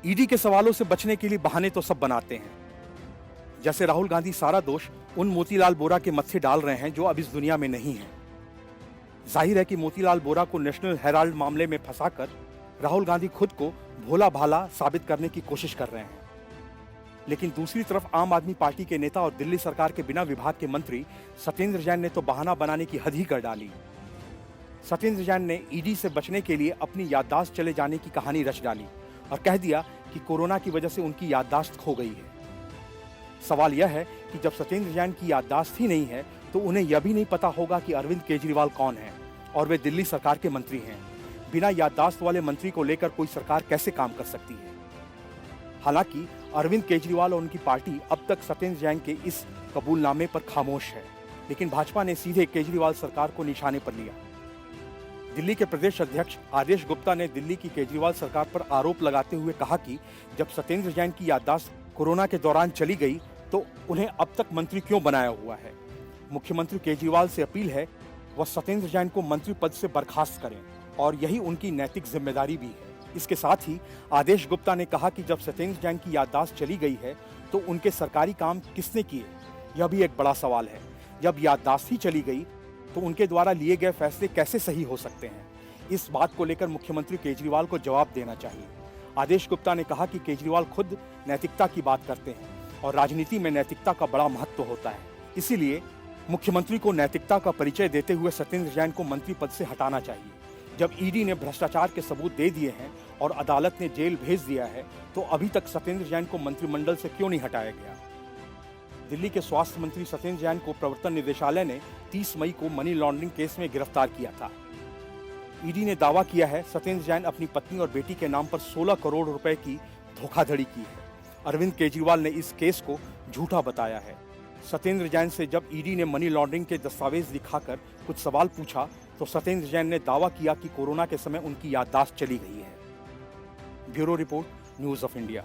ED के सवालों से बचने के लिए बहाने तो सब बनाते हैं। जैसे राहुल गांधी सारा दोष उन मोतीलाल वोरा के मत्थे डाल रहे हैं जो अब इस दुनिया में नहीं है। जाहिर है कि मोतीलाल वोरा को नेशनल हेराल्ड मामले में फंसाकर राहुल गांधी खुद को भोला भाला साबित करने की कोशिश कर रहे हैं। लेकिन दूसरी तरफ आम आदमी पार्टी के नेता और दिल्ली सरकार के बिना विभाग के मंत्री सत्येंद्र जैन ने तो बहाना बनाने की हद ही कर डाली। सत्येंद्र जैन ने ईडी से बचने के लिए अपनी याददाश्त चले जाने की कहानी रच डाली और कह दिया कि कोरोना की वजह से उनकी याददाश्त खो गई है। सवाल यह है कि जब सत्येंद्र जैन की याददाश्त ही नहीं है तो उन्हें यह भी नहीं पता होगा कि अरविंद केजरीवाल कौन है और वे दिल्ली सरकार के मंत्री हैं। बिना याददाश्त वाले मंत्री को लेकर कोई सरकार कैसे काम कर सकती है? हालांकि अरविंद केजरीवाल और उनकी पार्टी अब तक सत्येंद्र जैन के इस कबूलनामे पर खामोश है, लेकिन भाजपा ने सीधे केजरीवाल सरकार को निशाने पर लिया। दिल्ली के प्रदेश अध्यक्ष आदेश गुप्ता ने दिल्ली की केजरीवाल सरकार पर आरोप लगाते हुए कहा कि जब सत्येंद्र जैन की याददाश्त कोरोना के दौरान चली गई तो उन्हें अब तक मंत्री क्यों बनाया हुआ है। मुख्यमंत्री केजरीवाल से अपील है वह सत्येंद्र जैन को मंत्री पद से बर्खास्त करें और यही उनकी नैतिक जिम्मेदारी भी है। इसके साथ ही आदेश गुप्ता ने कहा कि जब सत्येंद्र जैन की याददाश्त चली गई है तो उनके सरकारी काम किसने किए, यह भी एक बड़ा सवाल है। जब याददाश्त ही चली गई तो उनके द्वारा लिए गए फैसले कैसे सही हो सकते हैं? इस बात को लेकर मुख्यमंत्री केजरीवाल को जवाब देना चाहिए। आदेश गुप्ता ने कहा कि केजरीवाल खुद नैतिकता की बात करते हैं और राजनीति में नैतिकता का बड़ा महत्व होता है। इसीलिए मुख्यमंत्री को नैतिकता का परिचय देते हुए सत्येंद्र जैन को मंत्री पद से हटाना चाहिए। जब ईडी ने भ्रष्टाचार के सबूत दे दिए हैं और अदालत ने जेल भेज दिया है तो अभी तक सत्येंद्र जैन को मंत्रिमंडल से क्यों नहीं हटाया गया? दिल्ली के स्वास्थ्य मंत्री सत्येंद्र जैन को प्रवर्तन निदेशालय ने 30 मई को मनी लॉन्ड्रिंग केस में गिरफ्तार किया था। ईडी ने दावा किया है सत्येंद्र जैन अपनी पत्नी और बेटी के नाम पर 16 करोड़ रुपए की धोखाधड़ी की है। अरविंद केजरीवाल ने इस केस को झूठा बताया है। सत्येंद्र जैन से जब ईडी ने मनी लॉन्ड्रिंग के दस्तावेज दिखाकर कुछ सवाल पूछा तो सत्येंद्र जैन ने दावा किया कि कोरोना के समय उनकी याददाश्त चली गई है। Bureau report, news of India.